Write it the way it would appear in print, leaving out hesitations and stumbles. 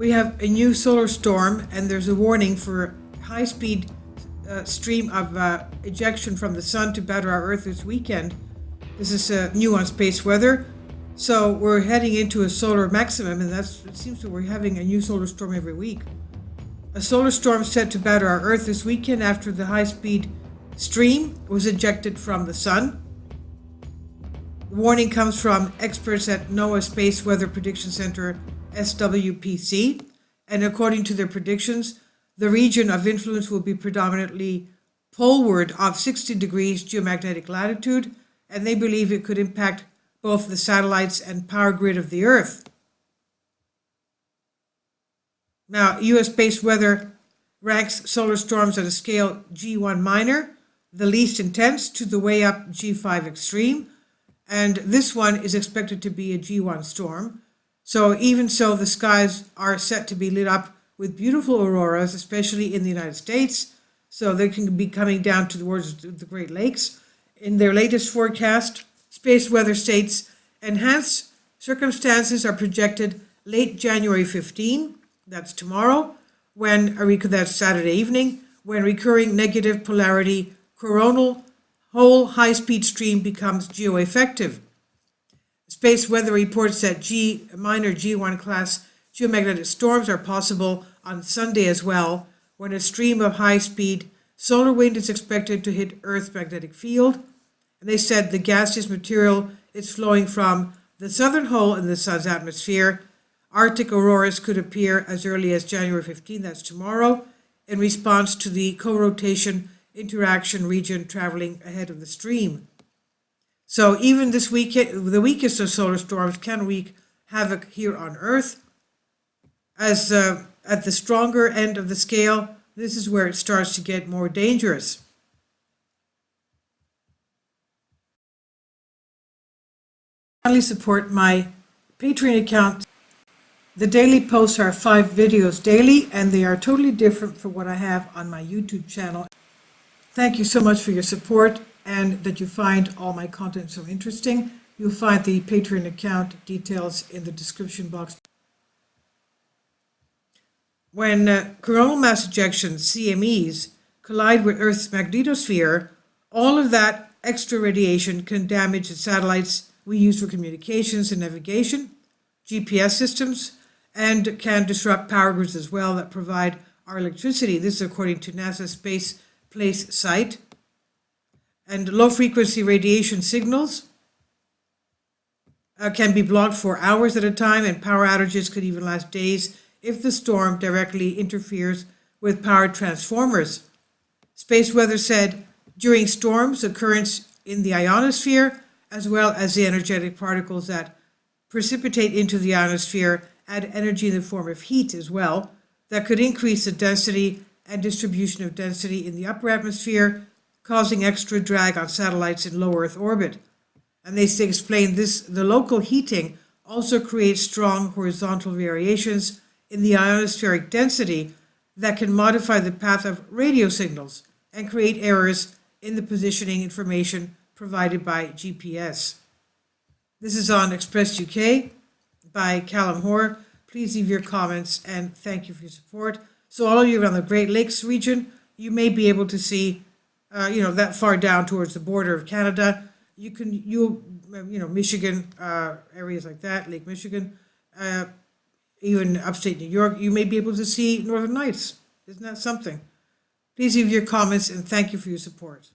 We have a new solar storm, and there's a warning for high-speed stream of ejection from the sun to batter our Earth this weekend. This is new on space weather. So we're heading into a solar maximum, and it seems that we're having a new solar storm every week. A solar storm set to batter our Earth this weekend after the high-speed stream was ejected from the sun. The warning comes from experts at NOAA Space Weather Prediction Center, SWPC, and according to their predictions, the region of influence will be predominantly poleward of 60 degrees geomagnetic latitude, and they believe it could impact both the satellites and power grid of the Earth. Now, U.S. Space Weather ranks solar storms at a scale G1 minor, the least intense, to the way up G5 extreme, and this one is expected to be a G1 storm. So even so, the skies are set to be lit up with beautiful auroras, especially in the United States. So they can be coming down towards the Great Lakes. In their latest forecast, Space Weather states enhanced circumstances are projected late January 15, that's tomorrow, that's Saturday evening, when recurring negative polarity coronal whole high-speed stream becomes geoeffective. Space Weather reports that minor G1 class geomagnetic storms are possible on Sunday as well, when a stream of high-speed solar wind is expected to hit Earth's magnetic field. And they said the gaseous material is flowing from the southern hole in the sun's atmosphere. Arctic auroras could appear as early as January 15, that's tomorrow, in response to the co-rotation interaction region traveling ahead of the stream. So even this weekend, the weakest of solar storms can wreak havoc here on Earth. As at the stronger end of the scale, this is where it starts to get more dangerous. Finally, support my Patreon account. The daily posts are 5 videos daily, and they are totally different from what I have on my YouTube channel. Thank you so much for your support and that you find all my content so interesting. You'll find the Patreon account details in the description box. When coronal mass ejections, CMEs, collide with Earth's magnetosphere, all of that extra radiation can damage the satellites we use for communications and navigation, GPS systems, and can disrupt power grids as well that provide our electricity. This is according to NASA's Space Place site. And low-frequency radiation signals can be blocked for hours at a time, and power outages could even last days if the storm directly interferes with power transformers. Space Weather said during storms, the currents in the ionosphere, as well as the energetic particles that precipitate into the ionosphere, add energy in the form of heat as well, that could increase the density and distribution of density in the upper atmosphere, causing extra drag on satellites in low Earth orbit. And they explain this, the local heating also creates strong horizontal variations in the ionospheric density that can modify the path of radio signals and create errors in the positioning information provided by GPS. This is on Express UK by Callum Hoare. Please leave your comments and thank you for your support. So all of you around the Great Lakes region, you may be able to see that far down towards the border of Canada. Michigan, areas like that, Lake Michigan, even upstate New York, you may be able to see Northern Lights. Isn't that something? Please leave your comments and thank you for your support.